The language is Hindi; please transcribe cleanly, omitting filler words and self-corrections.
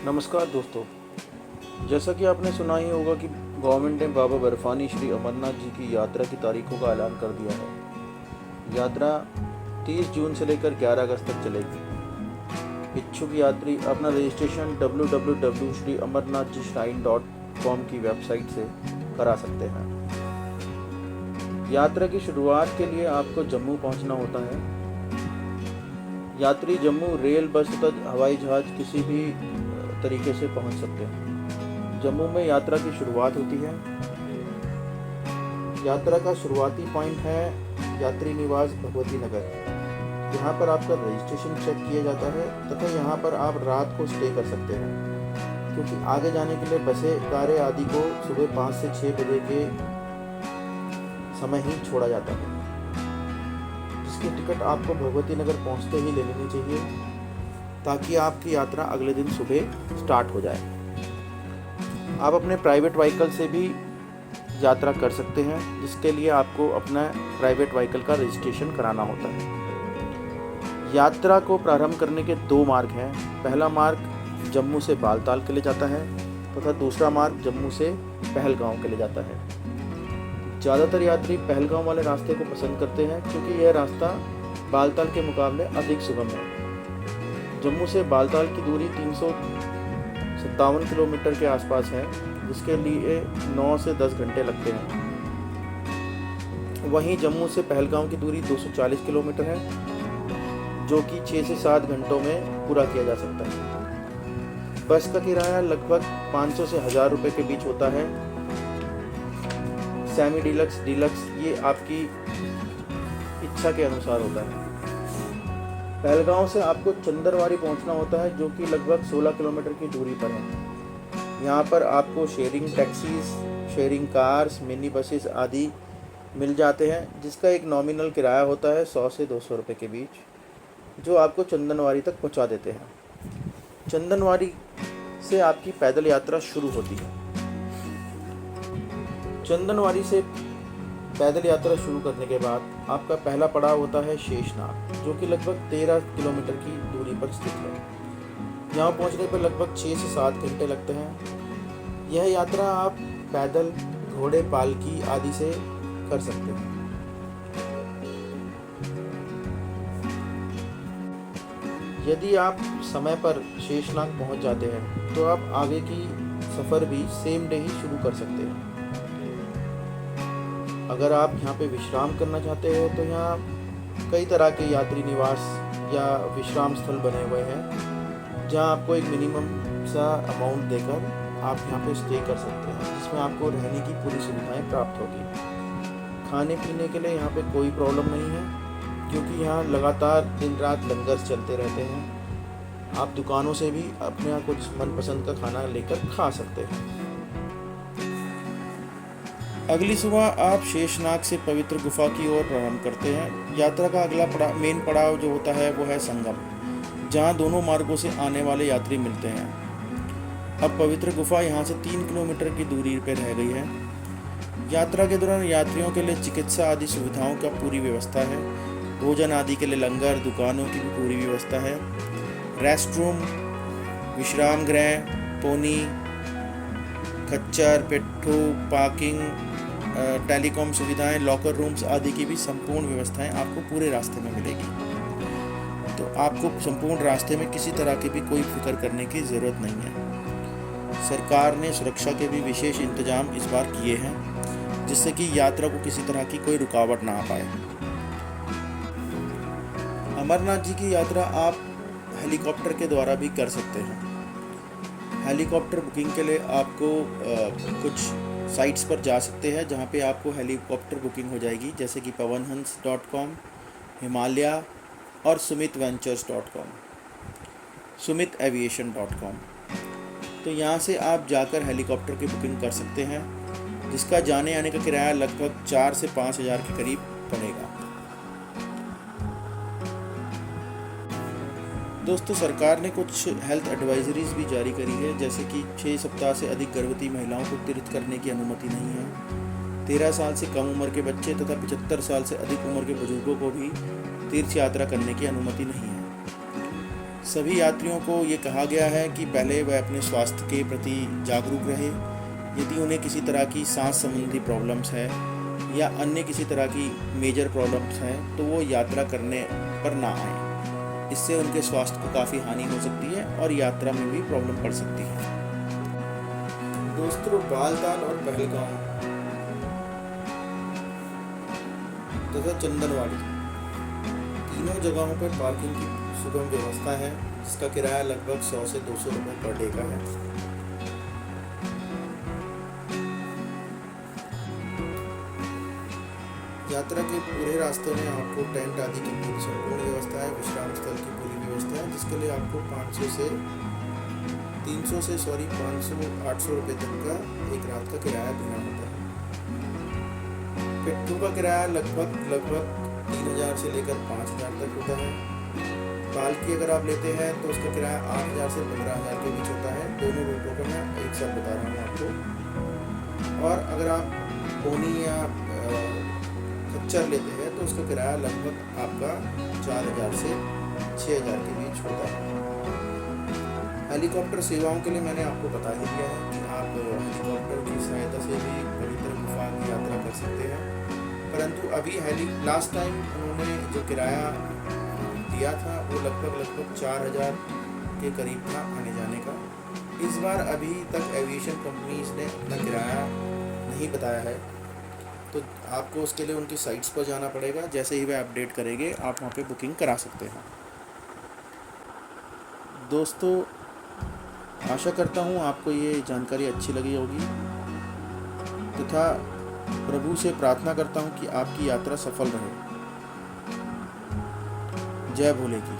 नमस्कार दोस्तों। जैसा कि आपने सुना ही होगा कि गवर्नमेंट ने बाबा बर्फानी श्री अमरनाथ जी की यात्रा की तारीखों का ऐलान कर दिया है। यात्रा 30 जून से लेकर 11 अगस्त तक चलेगी। इच्छुक यात्री अपना रजिस्ट्रेशन www.shriamarnathjishrine.com की वेबसाइट से करा सकते हैं। यात्रा की शुरुआत के लिए आपको जम्मू पहुंचना होता है। यात्री जम्मू रेल, बस तथा हवाई जहाज किसी भी तरीके से पहुंच सकते हैं। जम्मू में यात्रा की शुरुआत होती है। यात्रा का शुरुआती पॉइंट है यात्री निवास भगवती नगर। यहाँ पर आपका रजिस्ट्रेशन चेक किया जाता है तथा यहाँ पर आप रात को स्टे कर सकते हैं, क्योंकि आगे जाने के लिए बसें, कारें आदि को सुबह 5 से 6 बजे के समय ही छोड़ा जाता है, जिसकी टिकट आपको भगवती नगर पहुँचते ही ले लेनी चाहिए ताकि आपकी यात्रा अगले दिन सुबह स्टार्ट हो जाए। आप अपने प्राइवेट व्हीकल से भी यात्रा कर सकते हैं, जिसके लिए आपको अपना प्राइवेट व्हीकल का रजिस्ट्रेशन कराना होता है। यात्रा को प्रारंभ करने के 2 मार्ग हैं। पहला मार्ग जम्मू से बालताल के लिए जाता है तथा दूसरा मार्ग जम्मू से पहलगांव के लिए जाता है। ज़्यादातर यात्री पहलगांव वाले रास्ते को पसंद करते हैं, क्योंकि यह रास्ता बालताल के मुकाबले अधिक सुगम है। जम्मू से बालताल की दूरी 357 किलोमीटर के आसपास है, जिसके लिए 9 से 10 घंटे लगते हैं। वहीं जम्मू से पहलगांव की दूरी 240 किलोमीटर है, जो कि 6 से 7 घंटों में पूरा किया जा सकता है। बस का किराया लगभग 500 से 1000 रुपये के बीच होता है। सेमी डीलक्स, डीलक्स ये आपकी इच्छा के अनुसार होता है। पहलगांव से आपको चंदरवारी पहुंचना होता है, जो कि लगभग 16 किलोमीटर की दूरी पर है। यहाँ पर आपको sharing taxis, sharing cars, mini buses आदि मिल जाते हैं, जिसका एक नॉमिनल किराया होता है 100 से 200 रुपये के बीच, जो आपको चंदनवारी तक पहुँचा देते हैं। चंदनवारी से आपकी पैदल यात्रा शुरू होती है। चंदनवारी से पैदल यात्रा शुरू करने के बाद आपका पहला पड़ाव होता है शेषनाग, जो कि लगभग 13 किलोमीटर की दूरी पर स्थित है। यहाँ पहुँचने पर लगभग 6 से 7 घंटे लगते हैं। यह यात्रा आप पैदल, घोड़े, पालकी आदि से कर सकते हैं। यदि आप समय पर शेषनाग पहुँच जाते हैं तो आप आगे की सफ़र भी सेम डे ही शुरू कर सकते हैं। अगर आप यहाँ पे विश्राम करना चाहते हैं तो यहाँ कई तरह के यात्री निवास या विश्राम स्थल बने हुए हैं, जहाँ आपको एक मिनिमम सा अमाउंट देकर आप यहाँ पे स्टे कर सकते हैं, जिसमें आपको रहने की पूरी सुविधाएं प्राप्त होगी। खाने पीने के लिए यहाँ पे कोई प्रॉब्लम नहीं है, क्योंकि यहाँ लगातार दिन रात लंगर चलते रहते हैं। आप दुकानों से भी अपने यहाँ कुछ मनपसंद का खाना लेकर खा सकते हैं। अगली सुबह आप शेषनाग से पवित्र गुफा की ओर प्रारंभ करते हैं। यात्रा का अगला मेन पड़ाव जो होता है वो है संगम, जहां दोनों मार्गों से आने वाले यात्री मिलते हैं। अब पवित्र गुफा यहां से 3 किलोमीटर की दूरी पर रह गई है। यात्रा के दौरान यात्रियों के लिए चिकित्सा आदि सुविधाओं का पूरी व्यवस्था है। भोजन आदि के लिए लंगर, दुकानों की भी पूरी व्यवस्था है। रेस्टरूम, विश्राम गृह, पोनी, खच्चर, पिट्ठू, पार्किंग, टेलीकॉम सुविधाएं, लॉकर रूम्स आदि की भी संपूर्ण व्यवस्थाएं आपको पूरे रास्ते में मिलेगी। तो आपको संपूर्ण रास्ते में किसी तरह की भी कोई फिक्र करने की ज़रूरत नहीं है। सरकार ने सुरक्षा के भी विशेष इंतजाम इस बार किए हैं, जिससे कि यात्रा को किसी तरह की कोई रुकावट ना आ पाए। अमरनाथ जी की यात्रा आप हेलीकॉप्टर के द्वारा भी कर सकते हैं। हेलीकॉप्टर बुकिंग के लिए आपको कुछ साइट्स पर जा सकते हैं, जहां पे आपको हेलीकॉप्टर बुकिंग हो जाएगी, जैसे कि pawanhans.com, हिमालय और sumitventures.com, sumitAviation.com। तो यहाँ से आप जाकर हेलीकॉप्टर की बुकिंग कर सकते हैं, जिसका जाने आने का किराया लगभग 4 से 5 हज़ार के करीब पड़ेगा। दोस्तों, सरकार ने कुछ हेल्थ एडवाइजरीज भी जारी करी है, जैसे कि 6 सप्ताह से अधिक गर्भवती महिलाओं को तीर्थ करने की अनुमति नहीं है। 13 साल से कम उम्र के बच्चे तथा 75 साल से अधिक उम्र के बुजुर्गों को भी तीर्थ यात्रा करने की अनुमति नहीं है। सभी यात्रियों को ये कहा गया है कि पहले वह अपने स्वास्थ्य के प्रति जागरूक रहे। यदि उन्हें किसी तरह की सांस संबंधी प्रॉब्लम्स है या अन्य किसी तरह की मेजर प्रॉब्लम्स हैं तो वो यात्रा करने पर ना आए। इससे उनके स्वास्थ्य को काफ़ी हानि हो सकती है और यात्रा में भी प्रॉब्लम पड़ सकती है। दोस्तों, बालताल और पहलगाम तथा चंदनवाड़ी तीनों जगहों पर पार्किंग की सुगम व्यवस्था है, जिसका किराया लगभग 100 से 200 रुपये पर डे का है। यात्रा के पूरे रास्ते में आपको टेंट आदि की पूरी संपूर्ण व्यवस्था है। विश्राम स्थल की पूरी व्यवस्था है, जिसके लिए आपको 500 से 800 रुपये तक का एक रात का किराया देना होता है। पिट्ठू का किराया लगभग 3000 से लेकर 5000 तक होता है। पालकी अगर आप लेते हैं तो उसका किराया 8000 से 15000 के बीच होता है। दोनों रूटों का मैं एक साथ बता रहा हूँ आपको। और अगर आप पोनी या खच्चर लेते हैं तो उसका किराया लगभग आपका 4000 से 6000 के बीच होता है। हेलीकॉप्टर सेवाओं के लिए मैंने आपको बता ही दिया है कि आप हेलीकॉप्टर की सहायता से भी पवित्र गुफा की यात्रा कर सकते हैं। परंतु अभी लास्ट टाइम उन्होंने जो किराया दिया था वो लगभग 4000 के करीब था आने जाने का। इस बार अभी तक एविएशन कंपनीज ने अपना किराया नहीं बताया है, तो आपको उसके लिए उनकी साइट्स पर जाना पड़ेगा। जैसे ही वे अपडेट करेंगे आप वहाँ पे बुकिंग करा सकते हैं। दोस्तों, आशा करता हूँ आपको ये जानकारी अच्छी लगी होगी तथा प्रभु से प्रार्थना करता हूँ कि आपकी यात्रा सफल रहे। जय भोले की।